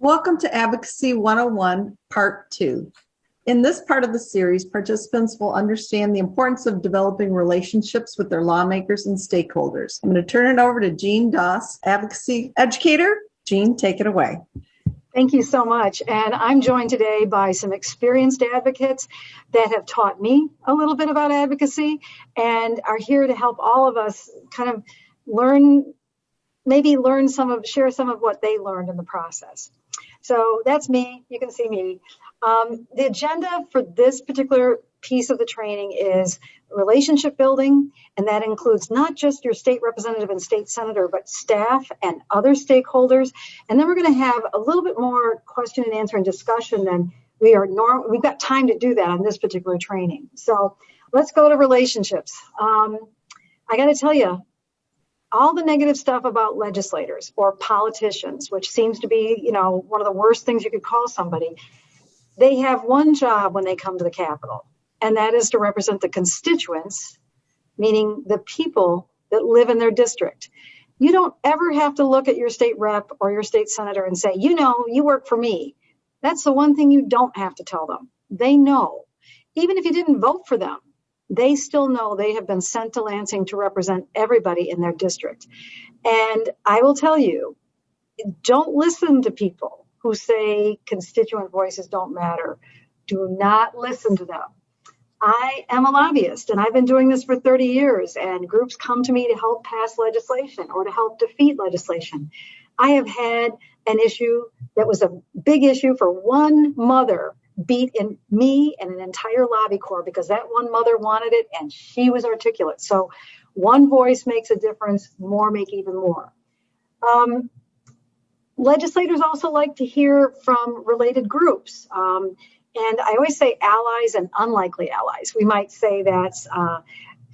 Welcome to Advocacy 101, Part 2. In this part of the series, participants will understand the importance of developing relationships with their lawmakers and stakeholders. I'm going to turn it over to Jean Doss, Advocacy Educator. Jean, take it away. Thank you so much. And I'm joined today by some experienced advocates that have taught me a little bit about advocacy and are here to help all of us kind of share some of what they learned in the process. So that's me. You can see me. The agenda for this particular piece of the training is relationship building, and that includes not just your state representative and state senator, but staff and other stakeholders. And then we're going to have a little bit more question and answer and discussion than we've got time to do that on this particular training. So let's go to relationships. I got to tell you, all the negative stuff about legislators or politicians, which seems to be, one of the worst things you could call somebody, they have one job when they come to the Capitol, and that is to represent the constituents, meaning the people that live in their district. You don't ever have to look at your state rep or your state senator and say, you work for me. That's the one thing you don't have to tell them. They know. Even if you didn't vote for them, they still know they have been sent to Lansing to represent everybody in their district. And I will tell you, don't listen to people who say constituent voices don't matter. Do not listen to them. I am a lobbyist, and I've been doing this for 30 years, and groups come to me to help pass legislation or to help defeat legislation. I have had an issue that was a big issue for one mother beat in me and an entire lobby corps because that one mother wanted it and she was articulate. So one voice makes a difference, more make even more. Legislators also like to hear from related groups. And I always say allies and unlikely allies. We might say that's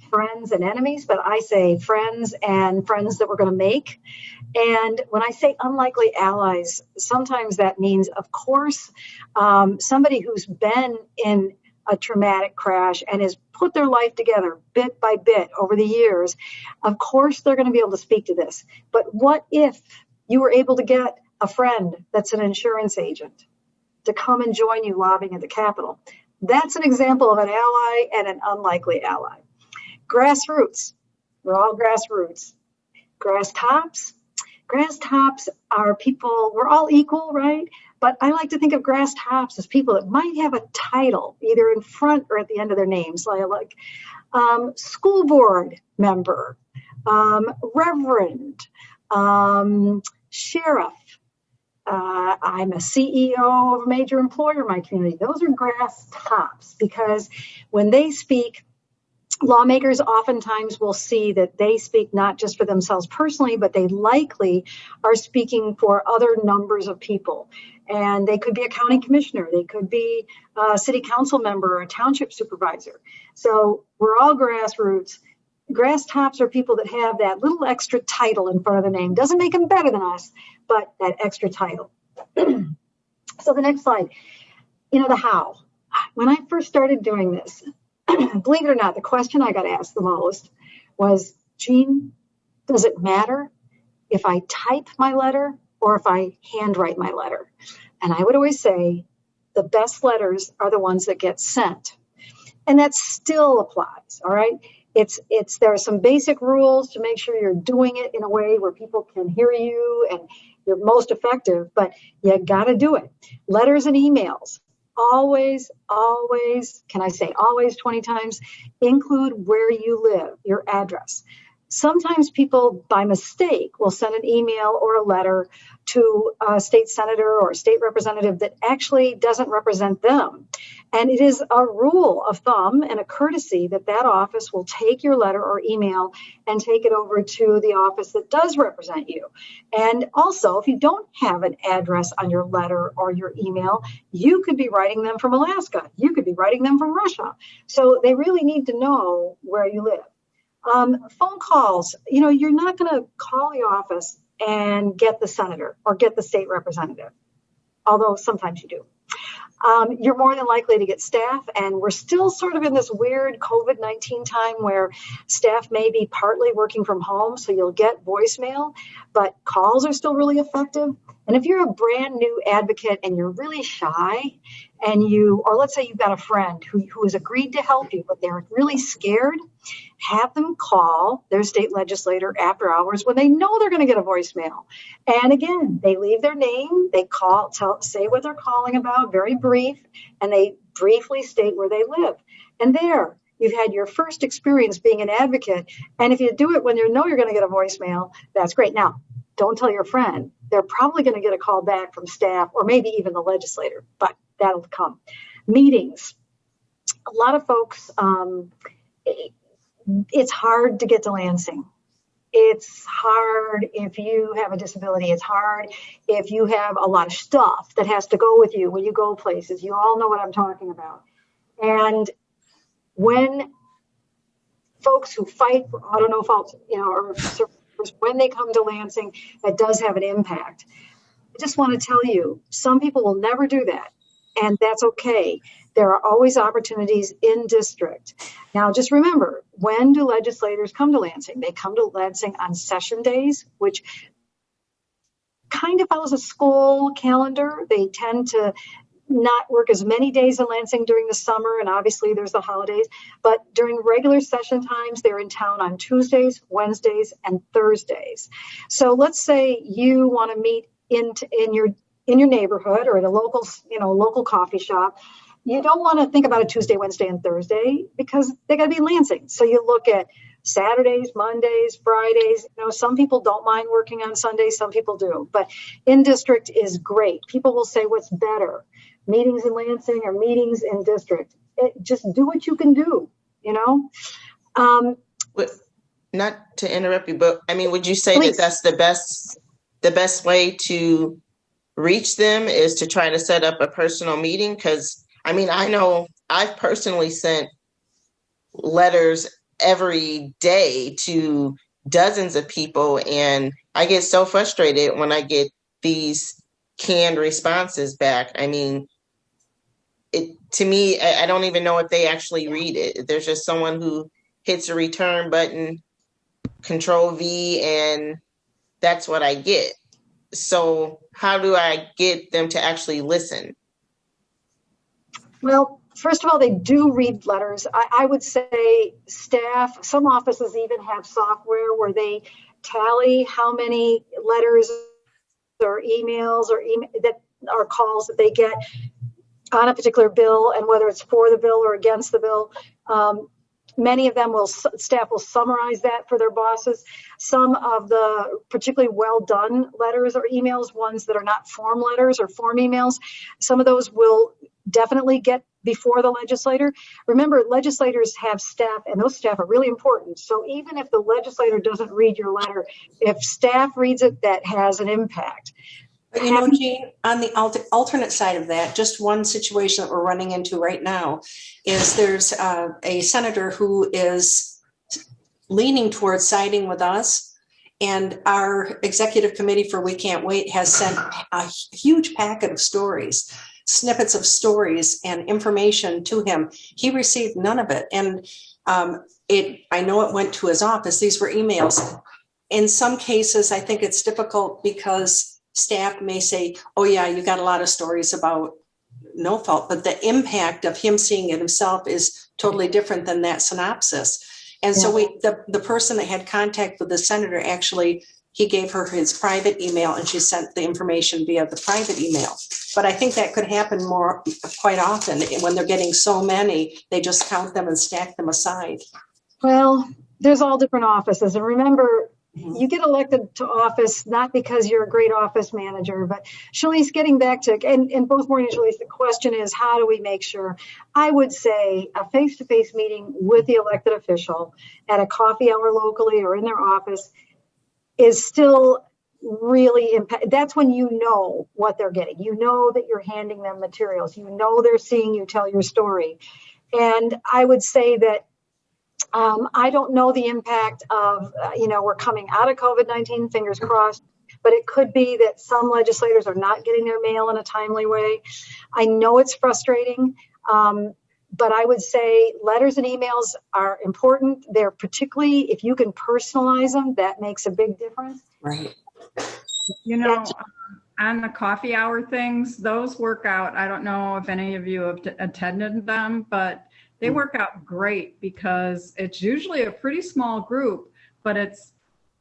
friends and enemies, but I say friends and friends that we're going to make. And when I say unlikely allies, sometimes that means, of course, somebody who's been in a traumatic crash and has put their life together bit by bit over the years, of course, they're going to be able to speak to this. But what if you were able to get a friend that's an insurance agent to come and join you lobbying at the Capitol? That's an example of an ally and an unlikely ally. Grassroots. We're all grassroots. Grass tops are people, we're all equal, right? But I like to think of grass tops as people that might have a title either in front or at the end of their names, like school board member, reverend, sheriff. I'm a CEO of a major employer in my community. Those are grass tops because when they speak, lawmakers oftentimes will see that they speak not just for themselves personally, but they likely are speaking for other numbers of people. And they could be a county commissioner. They could be a city council member or a township supervisor. So we're all grassroots. Grass tops are people that have that little extra title in front of the name. Doesn't make them better than us, but that extra title. So the next slide, the how. When I first started doing this, believe it or not, the question I got asked the most was, Jean, does it matter if I type my letter or if I handwrite my letter? And I would always say the best letters are the ones that get sent. And that still applies, all right? There are some basic rules to make sure you're doing it in a way where people can hear you and you're most effective, but you got to do it. Letters and emails. Always, can I say always 20 times, include where you live, your address. Sometimes people, by mistake, will send an email or a letter to a state senator or a state representative that actually doesn't represent them. And it is a rule of thumb and a courtesy that office will take your letter or email and take it over to the office that does represent you. And also, if you don't have an address on your letter or your email, you could be writing them from Alaska. You could be writing them from Russia. So they really need to know where you live. Phone calls, you're not going to call the office and get the senator or get the state representative, although sometimes you do. You're more than likely to get staff, and we're still sort of in this weird COVID-19 time where staff may be partly working from home, so you'll get voicemail, but calls are still really effective. And if you're a brand new advocate and you're really shy or let's say you've got a friend who has agreed to help you, but they're really scared, have them call their state legislator after hours when they know they're going to get a voicemail. And again, they leave their name, they say what they're calling about, very brief, and they briefly state where they live. And there, you've had your first experience being an advocate. And if you do it when you know you're going to get a voicemail, that's great. Now, don't tell your friend. They're probably going to get a call back from staff or maybe even the legislator, but that'll come. Meetings. A lot of folks, it's hard to get to Lansing. It's hard if you have a disability. It's hard if you have a lot of stuff that has to go with you when you go places. You all know what I'm talking about. And when folks who fight for auto no fault, or when they come to Lansing, that does have an impact. I just want to tell you, some people will never do that, and that's okay. There are always opportunities in district. Now, just remember, when do legislators come to Lansing? They come to Lansing on session days, which kind of follows a school calendar. They tend to not work as many days in Lansing during the summer, and obviously there's the holidays, but during regular session times, they're in town on Tuesdays, Wednesdays, and Thursdays. So let's say you want to meet in your neighborhood or at a local coffee shop. You don't want to think about a Tuesday, Wednesday, and Thursday because they got to be in Lansing. So you look at Saturdays, Mondays, Fridays. Some people don't mind working on Sundays, some people do, but in district is great. People will say, what's better, meetings in Lansing or meetings in district? Just do what you can do, Not to interrupt you, but would you say Please. that that's the best way to reach them is to try to set up a personal meeting? Because I know I've personally sent letters every day to dozens of people, and I get so frustrated when I get these canned responses back. To me, I don't even know if they actually read it. There's just someone who hits a return button, Control V, and that's what I get. So how do I get them to actually listen? Well, first of all, they do read letters. I would say staff, some offices even have software where they tally how many letters or emails that are calls that they get on a particular bill and whether it's for the bill or against the bill. Many of them staff will summarize that for their bosses. Some of the particularly well done letters or emails, ones that are not form letters or form emails, some of those will definitely get before the legislator. Remember, legislators have staff, and those staff are really important. So even if the legislator doesn't read your letter, if staff reads it, that has an impact. But Jean, on the alternate side of that, just one situation that we're running into right now is there's a senator who is leaning towards siding with us, and our executive committee for We Can't Wait has sent a huge packet of stories, snippets of stories and information to him. He received none of it, and I know it went to his office. These were emails. In some cases, I think it's difficult because staff may say, oh yeah, you got a lot of stories about no fault, but the impact of him seeing it himself is totally different than that synopsis. And so the person that had contact with the senator, actually, he gave her his private email and she sent the information via the private email. But I think that could happen quite often when they're getting so many, they just count them and stack them aside. Well, there's all different offices. And remember, you get elected to office not because you're a great office manager, but Shalise, getting back to, and both Maureen and Shalise, the question is, how do we make sure? I would say a face-to-face meeting with the elected official at a coffee hour locally or in their office is still really that's when you know what they're getting. You know that you're handing them materials. You know they're seeing you tell your story. And I would say that I don't know the impact of, we're coming out of COVID-19, fingers crossed, but it could be that some legislators are not getting their mail in a timely way. I know it's frustrating, but I would say letters and emails are important. They're particularly, if you can personalize them, that makes a big difference. Right. on the coffee hour things, those work out. I don't know if any of you have attended them, but they work out great because it's usually a pretty small group, but it's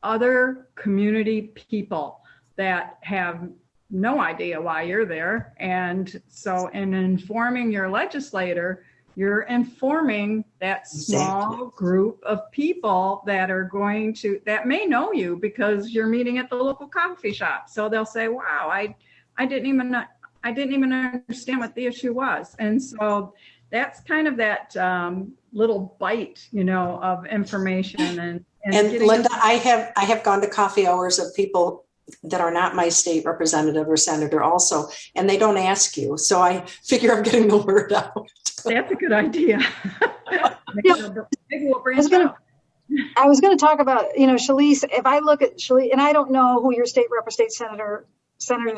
other community people that have no idea why you're there. And so in informing your legislator, you're informing that small group of people that are going to, that may know you because you're meeting at the local coffee shop. So they'll say, wow, I didn't even understand what the issue was. And so that's kind of that little bite, of information. And Linda, I have gone to coffee hours of people that are not my state representative or senator also, and they don't ask you. So I figure I'm getting the word out. That's a good idea. Maybe we'll branch out. I was going to talk about, Shalice, if I look at Shalice, and I don't know who your state senators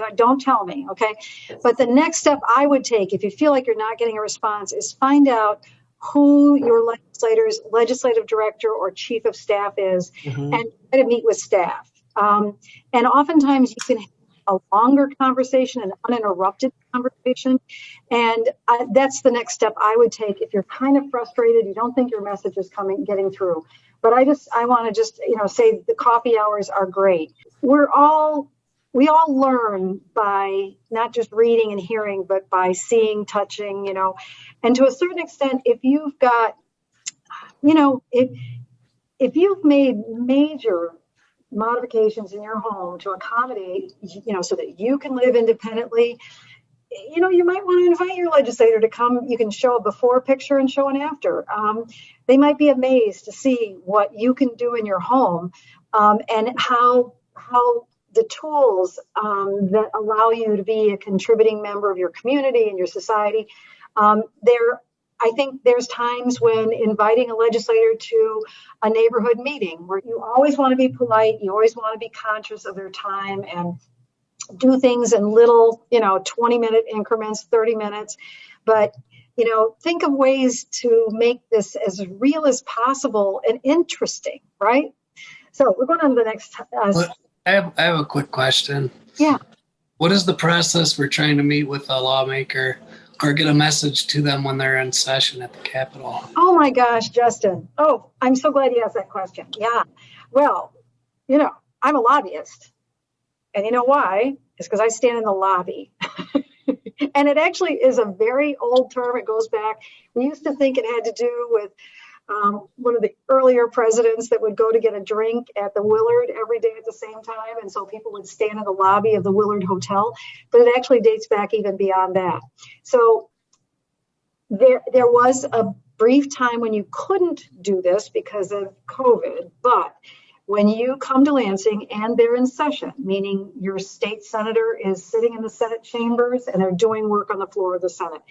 are, don't tell me, okay? But the next step I would take, if you feel like you're not getting a response, is find out who your legislative director or chief of staff is, and try to meet with staff. And oftentimes you can have a longer conversation, an uninterrupted conversation. And that's the next step I would take if you're kind of frustrated, you don't think your message is getting through. But I want to say the coffee hours are great. We all learn by not just reading and hearing, but by seeing, touching, and to a certain extent, if you've got, if you've made major modifications in your home to accommodate, so that you can live independently, you might want to invite your legislator to come. You can show a before picture and show an after. They might be amazed to see what you can do in your home, and how the tools that allow you to be a contributing member of your community and your society. I think there's times when inviting a legislator to a neighborhood meeting where you always want to be polite, you always want to be conscious of their time and do things in little, 20-minute increments, 30 minutes. But, think of ways to make this as real as possible and interesting, right? So we're going on to the next. I have a quick question. Yeah. What is the process for trying to meet with a lawmaker or get a message to them when they're in session at the Capitol? Oh my gosh, Justin. Oh, I'm so glad you asked that question. Yeah. Well, I'm a lobbyist. And you know why? It's because I stand in the lobby. And it actually is a very old term. It goes back. We used to think it had to do with one of the earlier presidents that would go to get a drink at the Willard every day at the same time. And so people would stand in the lobby of the Willard Hotel. But it actually dates back even beyond that. So there was a brief time when you couldn't do this because of COVID. But when you come to Lansing and they're in session, meaning your state senator is sitting in the Senate chambers and they're doing work on the floor of the Senate,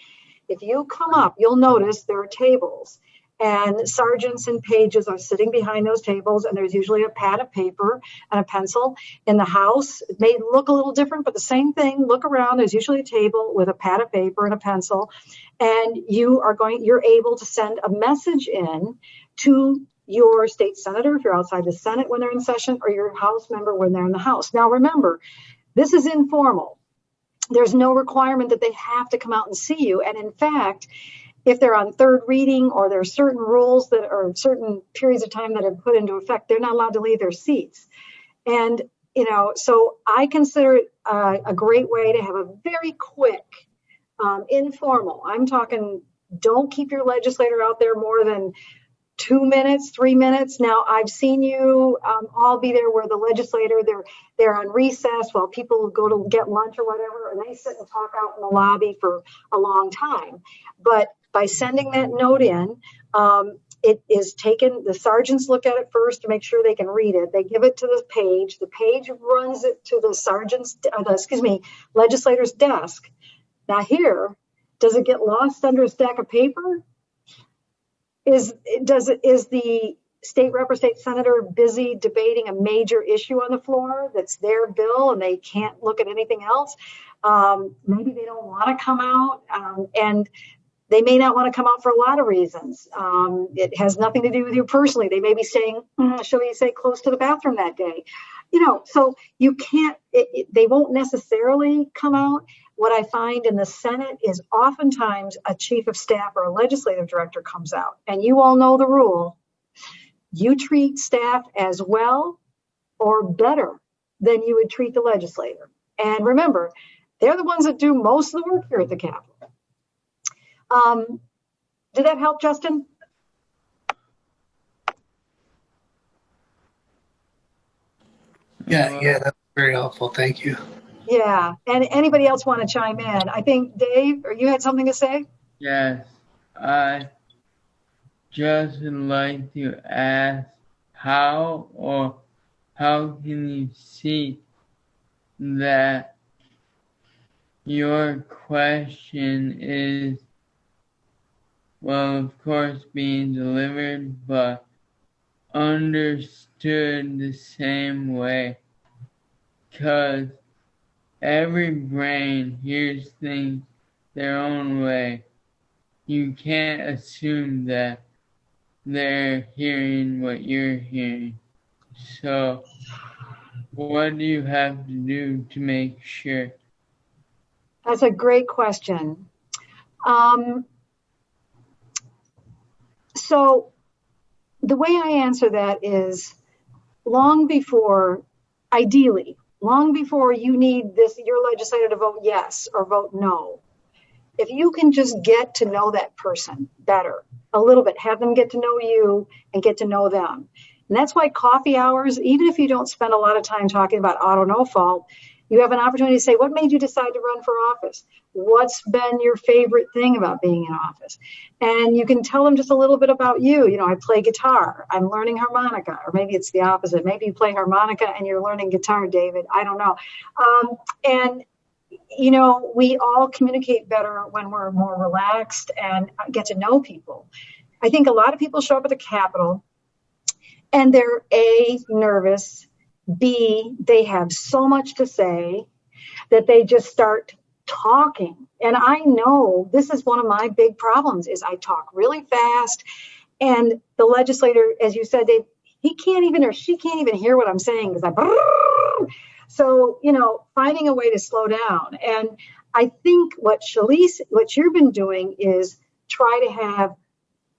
if you come up, you'll notice there are tables. And sergeants and pages are sitting behind those tables, and there's usually a pad of paper and a pencil. In the House, it may look a little different, but the same thing. Look around, there's usually a table with a pad of paper and a pencil, and you're able to send a message in to your state senator if you're outside the Senate when they're in session, or your House member when they're in the House. Now remember, this is informal. There's no requirement that they have to come out and see you. And in fact, if they're on third reading or there are certain rules that are certain periods of time that have put into effect, they're not allowed to leave their seats. And, so I consider it a great way to have a very quick, informal. I'm talking, don't keep your legislator out there more than 2 minutes, 3 minutes. Now, I've seen you all be there where the legislator, they're on recess while people go to get lunch or whatever, and they sit and talk out in the lobby for a long time. But by sending that note in, it is taken, the sergeants look at it first to make sure they can read it. They give it to the page runs it to the legislator's desk. Now here, does it get lost under a stack of paper? Is the state rep or state senator busy debating a major issue on the floor that's their bill and they can't look at anything else? Maybe they don't want to come out, and they may not want to come out for a lot of reasons. It has nothing to do with you personally. They may be staying, shall we say, close to the bathroom that day. So you can't, they won't necessarily come out. What I find in the Senate is oftentimes a chief of staff or a legislative director comes out, and you all know the rule. You treat staff as well or better than you would treat the legislator. And remember, they're the ones that do most of the work here at the Capitol. Did that help, Justin? Yeah, that's very helpful. Thank you. Yeah. And anybody else want to chime in? I think Dave, or you had something to say? Yes, I just would like to ask how can you see that your question is, well, of course, being delivered, but understood the same way? Because every brain hears things their own way. You can't assume that they're hearing what you're hearing. So, what do you have to do to make sure? That's a great question. So the way I answer that is ideally, long before you need your legislator to vote yes or vote no, if you can just get to know that person better, a little bit, have them get to know you and get to know them. And that's why coffee hours, even if you don't spend a lot of time talking about auto no fault, you have an opportunity to say, what made you decide to run for office? What's been your favorite thing about being in office? And you can tell them just a little bit about you. I play guitar, I'm learning harmonica, or maybe it's the opposite. Maybe you play harmonica and you're learning guitar, David. I don't know. And we all communicate better when we're more relaxed and get to know people. I think a lot of people show up at the Capitol and they're A, nervous, B, they have so much to say that they just start talking. And I know this is one of my big problems is I talk really fast, and the legislator, as you said, he can't even, or she can't even hear what I'm saying because so, finding a way to slow down. And I think what you've been doing is try to have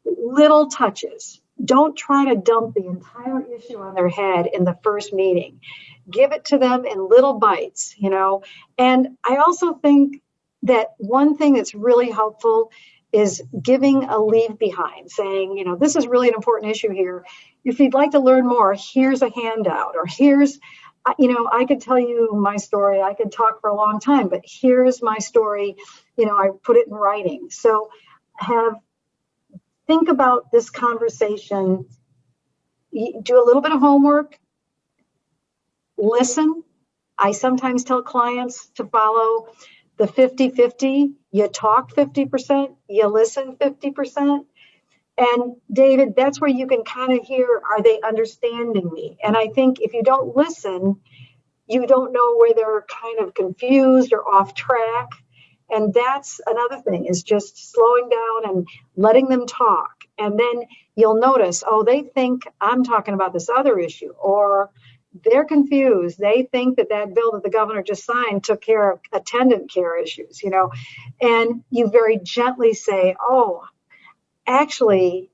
little touches. Don't try to dump the entire issue on their head in the first meeting. Give it to them in little bites, And I also think that one thing that's really helpful is giving a leave behind, saying, this is really an important issue here. If you'd like to learn more, here's a handout, or here's, I could tell you my story. I could talk for a long time, but here's my story. I put it in writing. So think about this conversation, do a little bit of homework, listen. I sometimes tell clients to follow the 50-50. You talk 50%, you listen 50%. And David, that's where you can kind of hear, are they understanding me? And I think if you don't listen, you don't know where they're kind of confused or off track. And that's another thing, is just slowing down and letting them talk. And then you'll notice, they think I'm talking about this other issue, or they're confused. They think that bill that the governor just signed took care of attendant care issues, and you very gently say, actually,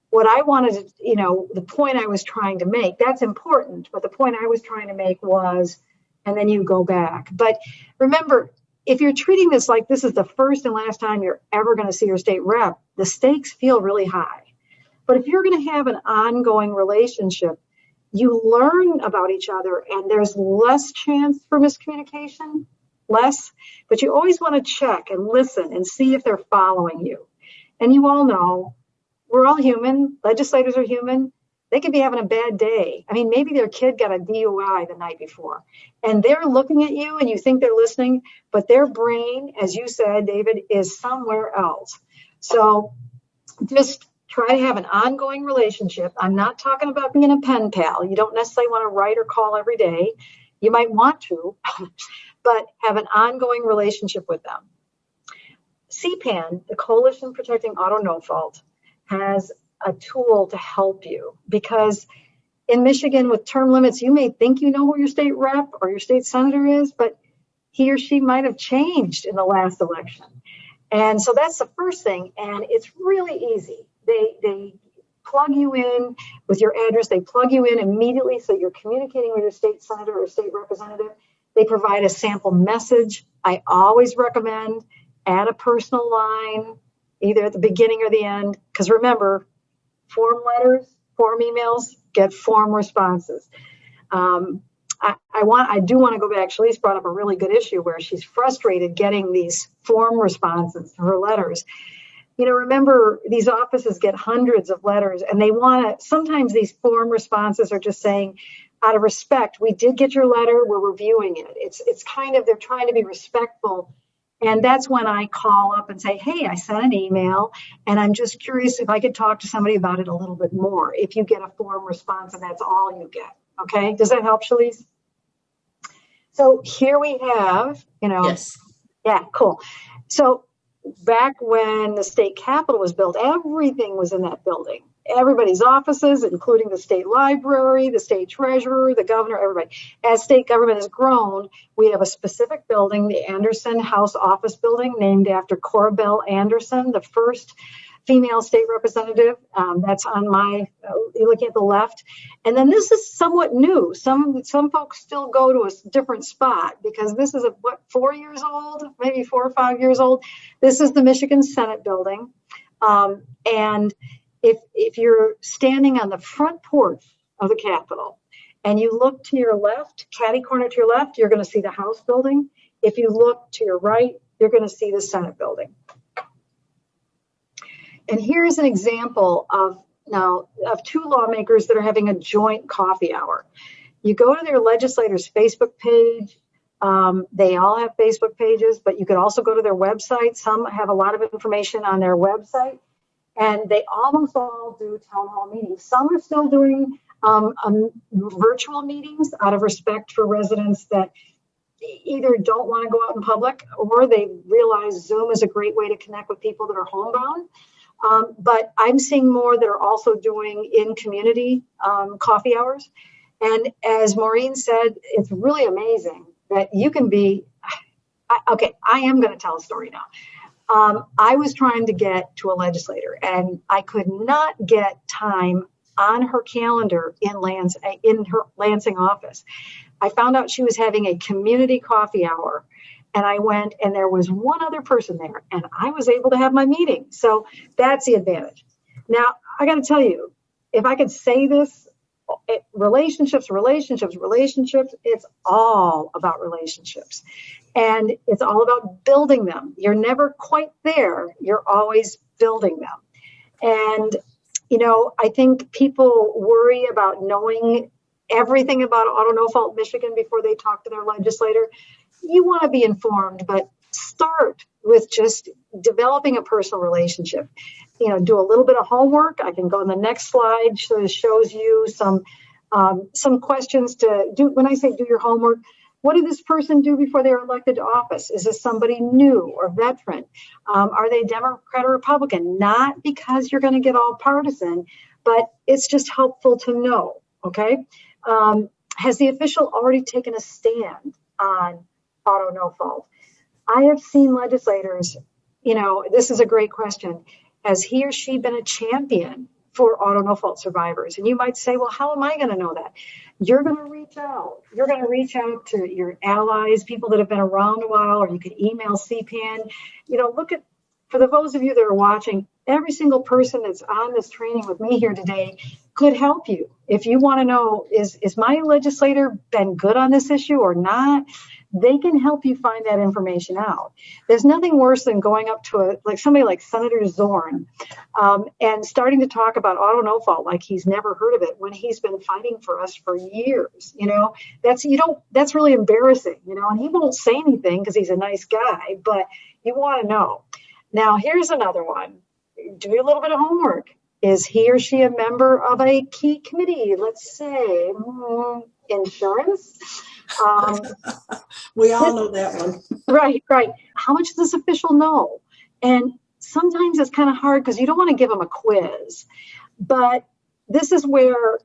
what I wanted to, the point I was trying to make, that's important, but the point I was trying to make was, and then you go back. But remember, if you're treating this like this is the first and last time you're ever going to see your state rep, the stakes feel really high. But if you're going to have an ongoing relationship, you learn about each other and there's less chance for miscommunication, but you always want to check and listen and see if they're following you. And you all know, we're all human. Legislators are human. They could be having a bad day. I mean, maybe their kid got a DUI the night before and they're looking at you and you think they're listening, but their brain, as you said, David, is somewhere else. So just try to have an ongoing relationship. I'm not talking about being a pen pal. You don't necessarily want to write or call every day. You might want to, but have an ongoing relationship with them. CPAN, the Coalition Protecting Auto No Fault, has a tool to help you, because in Michigan with term limits, you may think you know who your state rep or your state senator is, but he or she might have changed in the last election. And so that's the first thing. And it's really easy. They plug you in with your address. They plug you in immediately so you're communicating with your state senator or state representative. They provide a sample message. I always recommend add a personal line, either at the beginning or the end. Because remember, form letters, form emails get form responses. I do want to go back. Shalice brought up a really good issue where she's frustrated getting these form responses to her letters. Remember, these offices get hundreds of letters, and they want to, sometimes these form responses are just saying, out of respect, we did get your letter, we're reviewing it. It's kind of, they're trying to be respectful. And that's when I call up and say, hey, I sent an email, and I'm just curious if I could talk to somebody about it a little bit more. If you get a form response and that's all you get. Okay, does that help, Shalice? So here we have, Yes. Yeah, cool. So back when the state capitol was built, everything was in that building. Everybody's offices, including the state library, the state treasurer, the governor, everybody. As state government has grown, we have a specific building, the Anderson House Office Building, named after Cora Bell Anderson, the first female state representative. That's on you're looking at the left. And then this is somewhat new. Some folks still go to a different spot because this is 4 years old, maybe 4 or 5 years old. This is the Michigan Senate building. And if you're standing on the front porch of the Capitol and you look to your left, catty corner to your left, you're going to see the House building. If you look to your right, you're going to see the Senate building. And here's an example of two lawmakers that are having a joint coffee hour. You go to their legislators' Facebook page. They all have Facebook pages, but you could also go to their website. Some have a lot of information on their website, and they almost all do town hall meetings. Some are still doing virtual meetings out of respect for residents that either don't want to go out in public or they realize Zoom is a great way to connect with people that are homebound. But I'm seeing more that are also doing in community coffee hours. And as Maureen said, it's really amazing that you can be, I am going to tell a story now. I was trying to get to a legislator and I could not get time on her calendar in her Lansing office. I found out she was having a community coffee hour. And I went, and there was one other person there, and I was able to have my meeting. So that's the advantage. Now, I got to tell you, if I could say this, relationships, it's all about relationships. And it's all about building them. You're never quite there. You're always building them. And, I think people worry about knowing everything about auto no-fault Michigan before they talk to their legislator. You want to be informed, but start with just developing a personal relationship. Do a little bit of homework. I can go on the next slide. Shows you some questions to do. When I say do your homework, what did this person do before they were elected to office? Is this somebody new or veteran? Are they Democrat or Republican? Not because you're going to get all partisan, but it's just helpful to know. Okay. Has the official already taken a stand on auto no fault? I have seen legislators, this is a great question. Has he or she been a champion for auto no fault survivors? And you might say, well, how am I going to know that? You're going to reach out. You're going to reach out to your allies, people that have been around a while, or you can email CPAN. For those of you that are watching, every single person that's on this training with me here today could help you. If you want to know, is my legislator been good on this issue or not? They can help you find that information out. There's nothing worse than going up to somebody like Senator Zorn and starting to talk about auto no fault like he's never heard of it when he's been fighting for us for years. That's really embarrassing, and he won't say anything because he's a nice guy, but you want to know. Now, here's another one. Do a little bit of homework. Is he or she a member of a key committee? Let's say insurance. We all know that one. Right. How much does this official know? And sometimes it's kind of hard because you don't want to give them a quiz. But this is where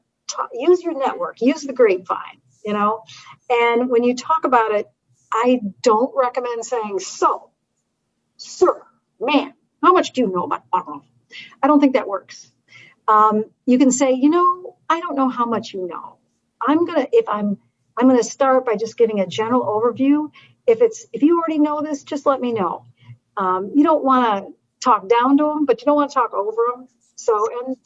use your network, use the grapevine, you know. And when you talk about it, I don't recommend saying, so, sir, man, how much do you know about auto? I don't think that works. You can say, you know, I don't know how much you know. I'm gonna start by just giving a general overview. If you already know this, just let me know. You don't want to talk down to them, but you don't want to talk over them. So, and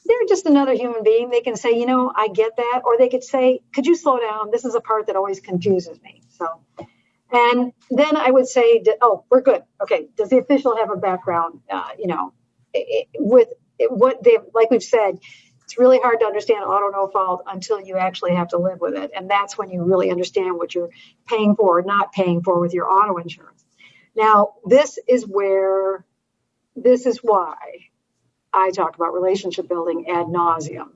they're just another human being. They can say, you know, I get that, or they could say, could you slow down? This is a part that always confuses me. So, and then I would say, oh, we're good. Okay, does the official have a background? You know, with what they, like we've said, it's really hard to understand auto no fault until you actually have to live with it. And that's when you really understand what you're paying for or not paying for with your auto insurance. Now, this is why I talk about relationship building ad nauseum.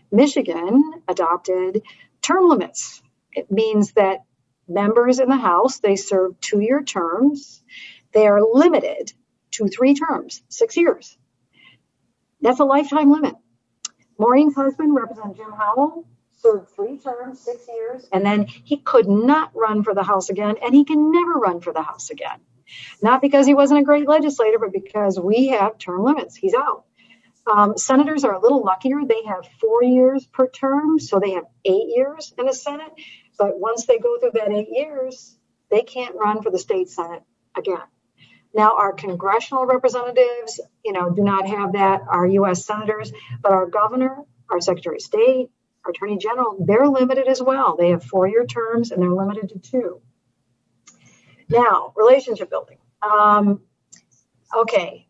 Michigan adopted term limits. It means that members in the House, they serve 2-year terms. They are limited to 3 terms, 6 years. That's a lifetime limit. Maureen's husband, Representative Jim Howell, served 3 terms, 6 years, and then he could not run for the House again, and he can never run for the House again. Not because he wasn't a great legislator, but because we have term limits. He's out. Senators are a little luckier. They have 4 years per term, so they have 8 years in the Senate. But once they go through that 8 years, they can't run for the state Senate again. Now, our congressional representatives, you know, do not have that, our U.S. senators, but our governor, our secretary of state, our attorney general, they're limited as well. They have 4-year terms and they're limited to 2. Now, relationship building. Okay.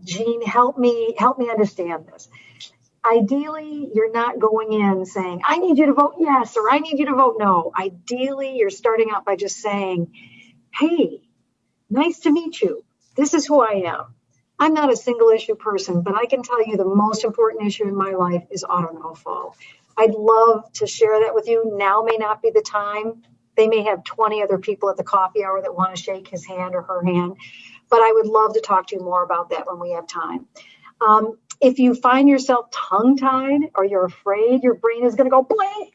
Jean, help me understand this. Ideally, you're not going in saying, I need you to vote yes, or I need you to vote no. Ideally, you're starting out by just saying, hey, nice to meet you. This is who I am. I'm not a single issue person, but I can tell you the most important issue in my life is auto no fault. I'd love to share that with you. Now may not be the time. They may have 20 other people at the coffee hour that want to shake his hand or her hand, but I would love to talk to you more about that when we have time. If you find yourself tongue-tied or you're afraid your brain is going to go blank,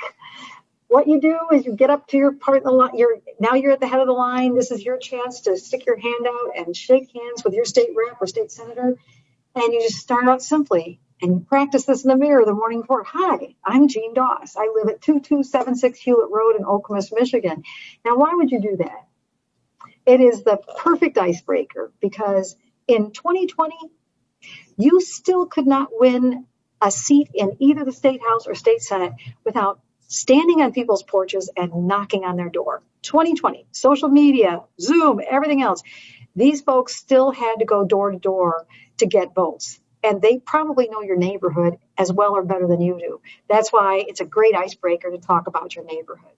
what you do is you get up to your part in the line. Now you're at the head of the line. This is your chance to stick your hand out and shake hands with your state rep or state senator. And you just start out simply. And you practice this in the mirror the morning before. Hi, I'm Jean Doss. I live at 2276 Hewlett Road in Okemos, Michigan. Now, why would you do that? It is the perfect icebreaker because in 2020, you still could not win a seat in either the state house or state senate without standing on people's porches and knocking on their door. 2020, social media, Zoom, everything else. These folks still had to go door to door to get votes. And they probably know your neighborhood as well or better than you do. That's why it's a great icebreaker to talk about your neighborhood.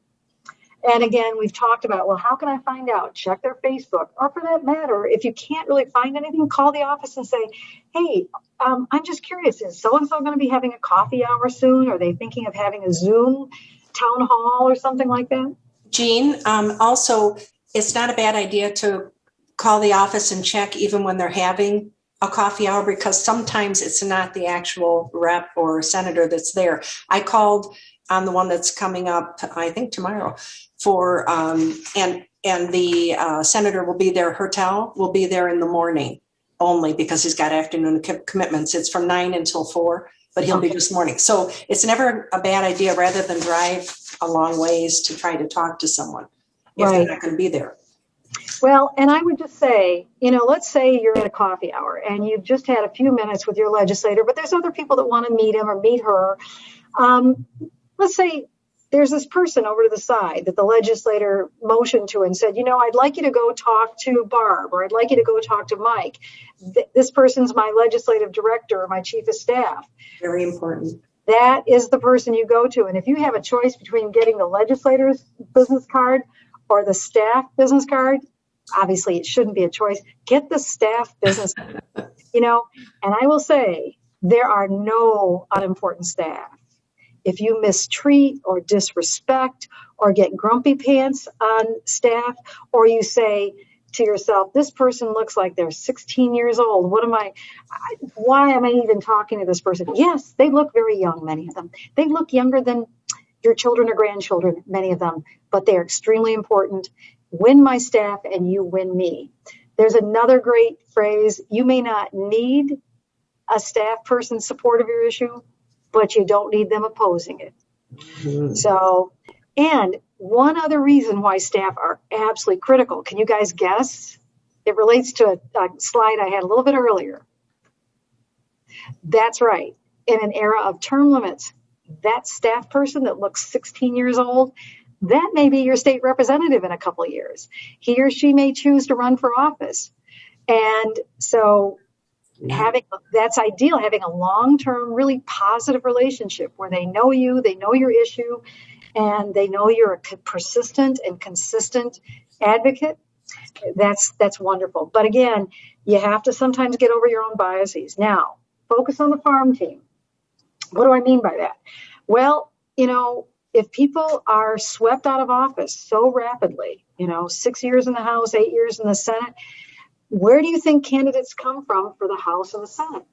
And again, we've talked about, well, how can I find out? Check their Facebook. Or for that matter, if you can't really find anything, call the office and say, hey, I'm just curious, is so-and-so going to be having a coffee hour soon? Are they thinking of having a Zoom town hall or something like that? Jean, also, it's not a bad idea to call the office and check even when they're having a coffee hour, because sometimes it's not the actual rep or senator that's there. I called on the one that's coming up, I think tomorrow, for and the senator will be there. Hertel will be there in the morning only because he's got afternoon commitments. It's from 9 until 4, but he'll be this morning. So it's never a bad idea, rather than drive a long ways to try to talk to someone if they're not going to be there. Well, and I would just say, you know, let's say you're at a coffee hour and you've just had a few minutes with your legislator, but there's other people that want to meet him or meet her. Let's say there's this person over to the side that the legislator motioned to and said, you know, I'd like you to go talk to Barb, or I'd like you to go talk to Mike. This person's my legislative director or my chief of staff. Very important. That is the person you go to. And if you have a choice between getting the legislator's business card or the staff business card, obviously it shouldn't be a choice. Get the staff business card, you know, and I will say there are no unimportant staff. If you mistreat or disrespect or get grumpy pants on staff, or you say, to yourself, this person looks like they're 16 years old. Why am I even talking to this person? Yes, they look very young, many of them. They look younger than your children or grandchildren, many of them, but they're extremely important. Win my staff and you win me. There's another great phrase, you may not need a staff person's support of your issue, but you don't need them opposing it. So, and one other reason why staff are absolutely critical, can you guys guess? It relates to a slide I had a little bit earlier. That's right. In an era of term limits, that staff person that looks 16 years old, that may be your state representative in a couple of years. He or she may choose to run for office. And so that's ideal, having a long-term, really positive relationship where they know you, they know your issue, and they know you're a persistent and consistent advocate. That's wonderful. But again, you have to sometimes get over your own biases. Now, focus on the farm team. What do I mean by that? Well, if people are swept out of office so rapidly, 6 years in the House, 8 years in the Senate, where do you think candidates come from for the House and the Senate?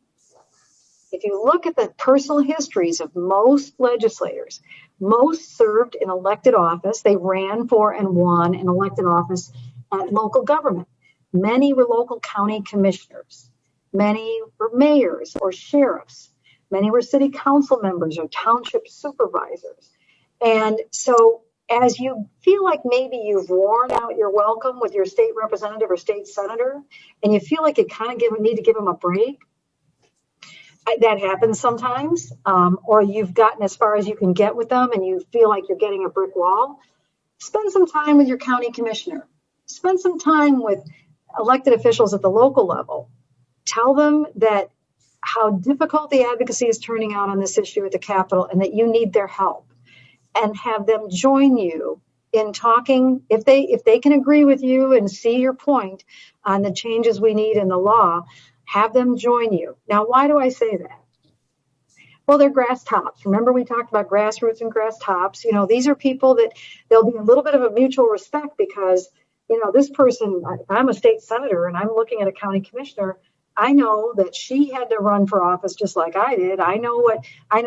If you look at the personal histories of most legislators, most served in elected office. They ran for and won an elected office at local government. Many were local county commissioners. Many were mayors or sheriffs. Many were city council members or township supervisors. And so as you feel like maybe you've worn out your welcome with your state representative or state senator, and you feel like you kind of need to give them a break, that happens sometimes, or you've gotten as far as you can get with them and you feel like you're getting a brick wall, spend some time with your county commissioner. Spend some time with elected officials at the local level. Tell them that how difficult the advocacy is turning out on this issue at the Capitol and that you need their help. And have them join you in talking, if they can agree with you and see your point on the changes we need in the law, have them join you. Now, why do I say that? Well, they're grass tops. Remember we talked about grassroots and grass tops. These are people that there'll be a little bit of a mutual respect because, this person, if I'm a state senator and I'm looking at a county commissioner, I know that she had to run for office just like I did. I know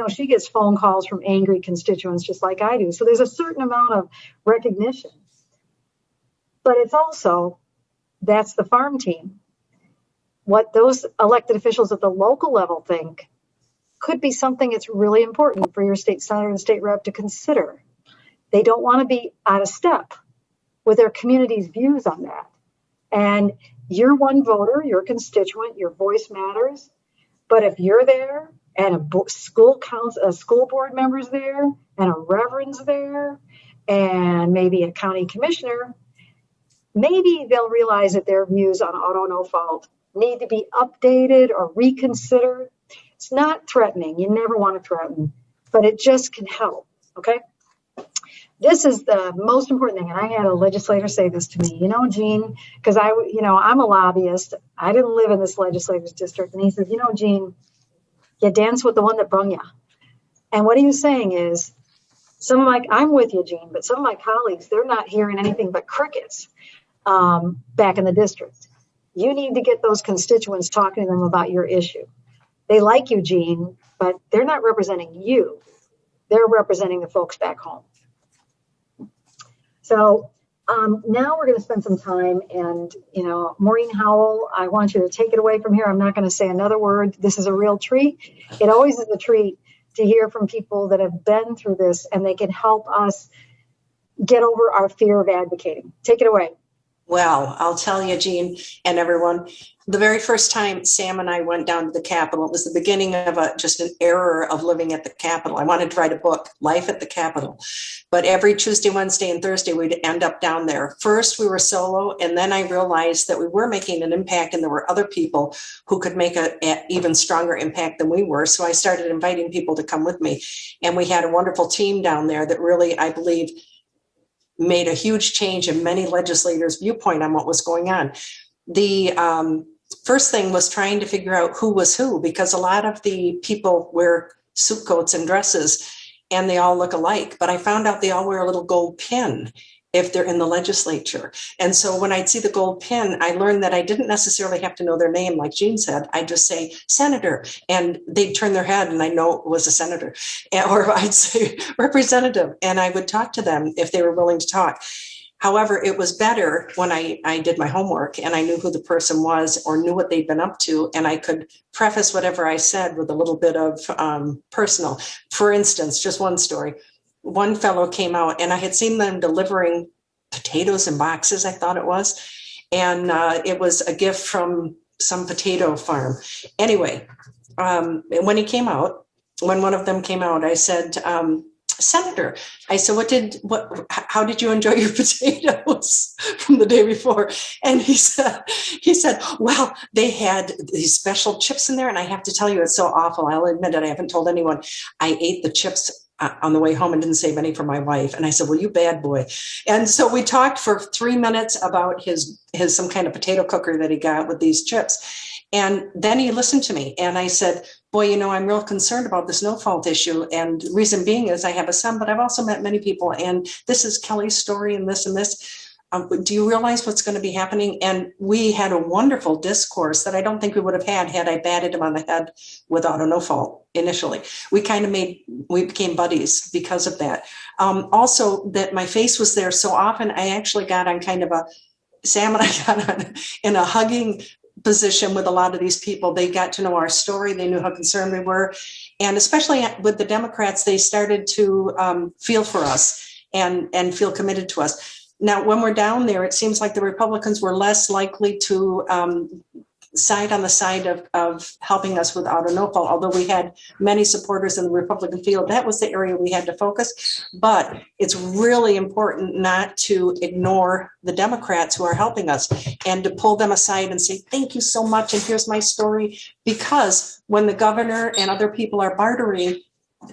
she gets phone calls from angry constituents just like I do. So there's a certain amount of recognition. But it's also, that's the farm team. What those elected officials at the local level think could be something that's really important for your state senator and state rep to consider. They don't want to be out of step with their community's views on that. And you're one voter, you're a constituent, your voice matters. But if you're there and a school board member's there and a reverend's there and maybe a county commissioner, maybe they'll realize that their views on auto no fault need to be updated or reconsidered. It's not threatening. You never want to threaten, but it just can help. Okay. This is the most important thing. And I had a legislator say this to me, Jean, because I'm a lobbyist. I didn't live in this legislator's district. And he says, Jean, you dance with the one that brung you. And what he was saying is, I'm with you, Jean, but some of my colleagues, they're not hearing anything but crickets back in the district. You need to get those constituents talking to them about your issue. They like you, Jean, but they're not representing you. They're representing the folks back home. So now we're going to spend some time and, Maureen Howell, I want you to take it away from here. I'm not going to say another word. This is a real treat. It always is a treat to hear from people that have been through this and they can help us get over our fear of advocating. Take it away. Well, I'll tell you, Jean and everyone, the very first time Sam and I went down to the Capitol, it was the beginning of just an era of living at the Capitol. I wanted to write a book, Life at the Capitol. But every Tuesday, Wednesday, and Thursday, we'd end up down there. First, we were solo, and then I realized that we were making an impact, and there were other people who could make an even stronger impact than we were. So I started inviting people to come with me. And we had a wonderful team down there that really, I believe, made a huge change in many legislators' viewpoint on what was going on. The first thing was trying to figure out who was who, because a lot of the people wear suit coats and dresses and they all look alike, but I found out they all wear a little gold pin. if they're in the legislature. And so when I'd see the gold pin, I learned that I didn't necessarily have to know their name, like Jean said. I'd just say senator, and they'd turn their head and I know it was a senator. Or I'd say representative, and I would talk to them if they were willing to talk. However, it was better when I did my homework and I knew who the person was or knew what they'd been up to, and I could preface whatever I said with a little bit of personal. For instance, just one story. One fellow came out and I had seen them delivering potatoes in boxes, I thought it was. And it was a gift from some potato farm. Anyway, when he came out, when one of them came out, I said, Senator, I said, how did you enjoy your potatoes from the day before? And he said, well, they had these special chips in there. And I have to tell you, it's so awful. I'll admit it. I haven't told anyone. I ate the chips on the way home and didn't save any for my wife. And I said, well, you bad boy. And so we talked for 3 minutes about his some kind of potato cooker that he got with these chips. And then he listened to me and I said, boy, I'm real concerned about this no fault issue. And the reason being is I have a son, but I've also met many people. And this is Kelly's story and this and this. Do you realize what's going to be happening? And we had a wonderful discourse that I don't think we would have had I batted him on the head without a no fault initially. We became buddies because of that. Also, that my face was there so often, I actually got on kind of Sam and I got on in a hugging position with a lot of these people. They got to know our story. They knew how concerned we were. And especially with the Democrats, they started to feel for us and feel committed to us. Now, when we're down there, it seems like the Republicans were less likely to side on the side of helping us with auto no fault, although we had many supporters in the Republican field. That was the area we had to focus. But it's really important not to ignore the Democrats who are helping us and to pull them aside and say, thank you so much, and here's my story. Because when the governor and other people are bartering,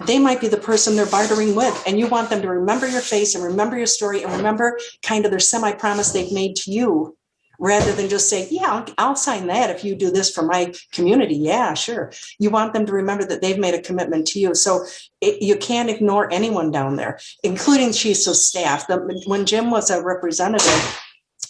they might be the person they're bartering with, and you want them to remember your face and remember your story and remember kind of their semi-promise they've made to you, rather than just say, yeah, I'll sign that if you do this for my community. Yeah, sure. You want them to remember that they've made a commitment to you. So you can't ignore anyone down there, including chiefs of staff. When Jim was a representative,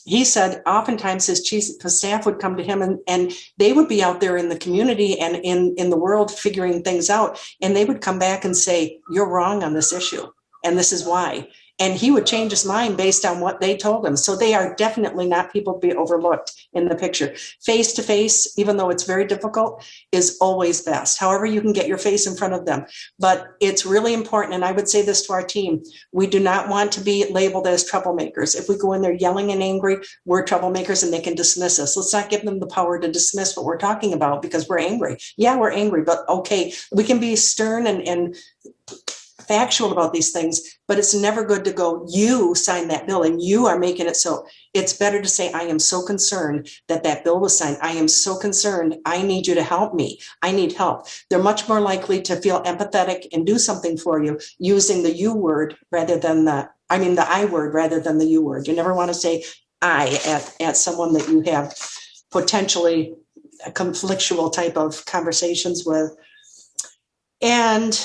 he said oftentimes his chiefs of staff would come to him and they would be out there in the community and in the world figuring things out. And they would come back and say, you're wrong on this issue. And this is why. And he would change his mind based on what they told him. So they are definitely not people to be overlooked in the picture. Face to face, even though it's very difficult, is always best. However, you can get your face in front of them. But it's really important. And I would say this to our team. We do not want to be labeled as troublemakers. If we go in there yelling and angry, we're troublemakers and they can dismiss us. Let's not give them the power to dismiss what we're talking about because we're angry. Yeah, we're angry, but okay, we can be stern and factual about these things, but it's never good to go, you signed that bill and you are making it so. It's better to say, I am so concerned that bill was signed. I am so concerned. I need you to help me. I need help. They're much more likely to feel empathetic and do something for you using the you word rather than the I word rather than the you word. You never want to say I at someone that you have potentially a conflictual type of conversations with. And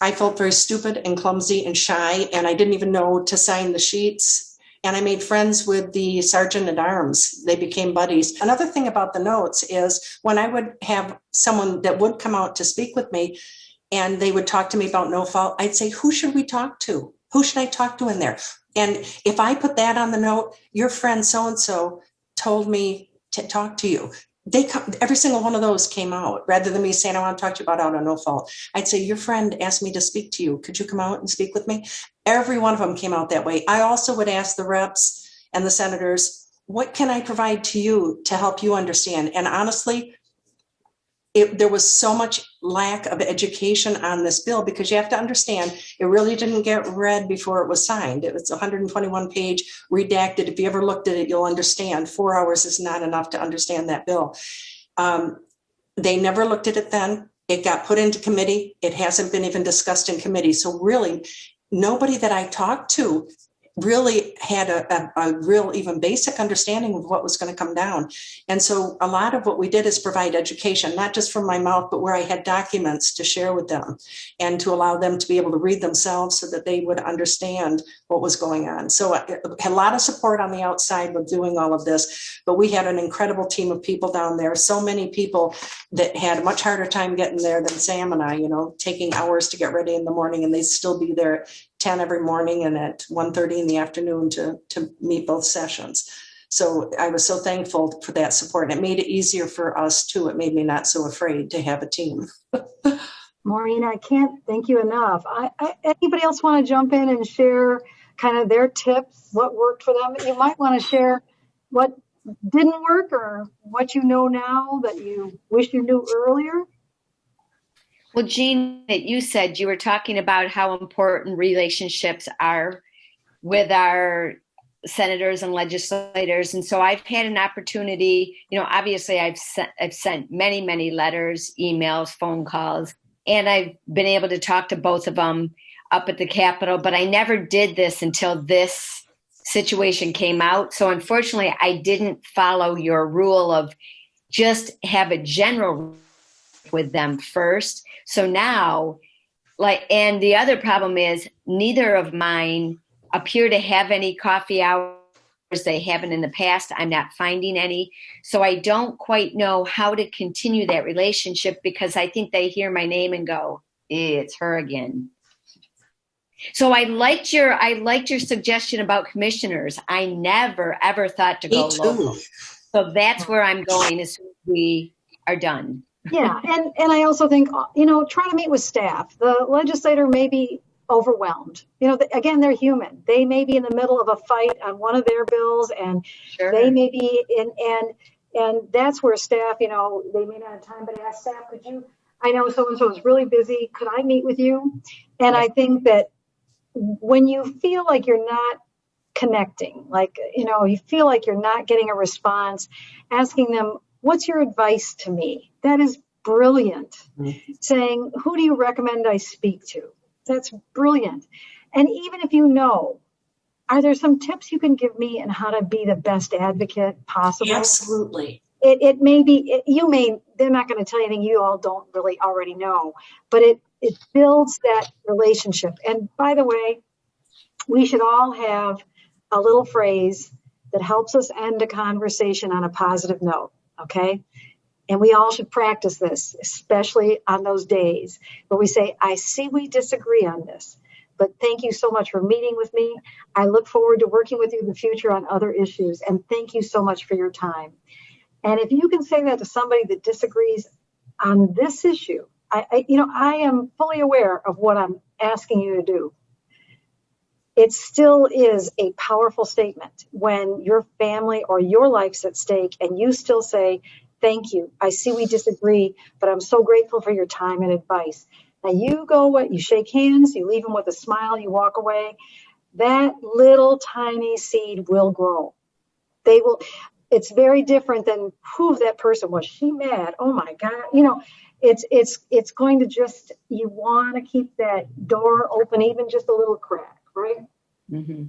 I felt very stupid and clumsy and shy, and I didn't even know to sign the sheets. And I made friends with the sergeant at arms. They became buddies. Another thing about the notes is when I would have someone that would come out to speak with me and they would talk to me about no fault, I'd say, who should we talk to? Who should I talk to in there? And if I put that on the note, your friend so-and-so told me to talk to you. Every single one of those came out rather than me saying, I want to talk to you about auto no fault. I'd say, your friend asked me to speak to you. Could you come out and speak with me? Every one of them came out that way. I also would ask the reps and the senators, what can I provide to you to help you understand? And honestly, there was so much lack of education on this bill because you have to understand it really didn't get read before it was signed. It was 121 page redacted. If you ever looked at it, you'll understand 4 hours is not enough to understand that bill. They never looked at it then. It got put into committee. It hasn't been even discussed in committee. So really, nobody that I talked to really had a real, even basic understanding of what was going to come down. And so a lot of what we did is provide education, not just from my mouth, but where I had documents to share with them and to allow them to be able to read themselves so that they would understand what was going on. So I had a lot of support on the outside with doing all of this, but we had an incredible team of people down there. So many people that had a much harder time getting there than Sam and I, you know, taking hours to get ready in the morning, and they'd still be there at 10 every morning and at 1:30 in the afternoon to meet both sessions. So I was so thankful for that support. And it made it easier for us too. It made me not so afraid to have a team. Maureen, I can't thank you enough. Anybody else want to jump in and share kind of their tips, what worked for them? You might want to share what didn't work or what you know now that you wish you knew earlier. Well, Jean, that you said you were talking about how important relationships are with our senators and legislators. And so I've had an opportunity, you know, obviously I've sent many, many letters, emails, phone calls, and I've been able to talk to both of them up at the Capitol, but I never did this until this situation came out. So unfortunately, I didn't follow your rule of just have a general with them first. So now, and the other problem is neither of mine appear to have any coffee hours. They haven't in the past. I'm not finding any. So I don't quite know how to continue that relationship because I think they hear my name and go, it's her again. So I liked your suggestion about commissioners. I never, ever thought to go local. So that's where I'm going as soon as we are done. Yeah. And I also think, you know, try to meet with staff. The legislator may be overwhelmed. You know, again, they're human. They may be in the middle of a fight on one of their bills and they may be and that's where staff, you know, they may not have time, but ask staff, I know so-and-so is really busy. Could I meet with you? And I think that when you feel like you're not connecting, like, you know, you feel like you're not getting a response, asking them, what's your advice to me? That is brilliant. Mm-hmm. Saying, who do you recommend I speak to? That's brilliant. And even if you know, are there some tips you can give me on how to be the best advocate possible? Absolutely. It may be, they're not going to tell you anything you all don't really already know, but it builds that relationship. And by the way, we should all have a little phrase that helps us end a conversation on a positive note, okay? And we all should practice this, especially on those days where we say, I see we disagree on this, but thank you so much for meeting with me. I look forward to working with you in the future on other issues, and thank you so much for your time. And if you can say that to somebody that disagrees on this issue, I am fully aware of what I'm asking you to do. It still is a powerful statement when your family or your life's at stake and you still say, thank you. I see we disagree, but I'm so grateful for your time and advice. Now you shake hands, you leave them with a smile, you walk away. That little tiny seed will grow. It's very different than who that person was. She mad? Oh my God. You know, it's going to you want to keep that door open, even just a little crack, right? Mm-hmm.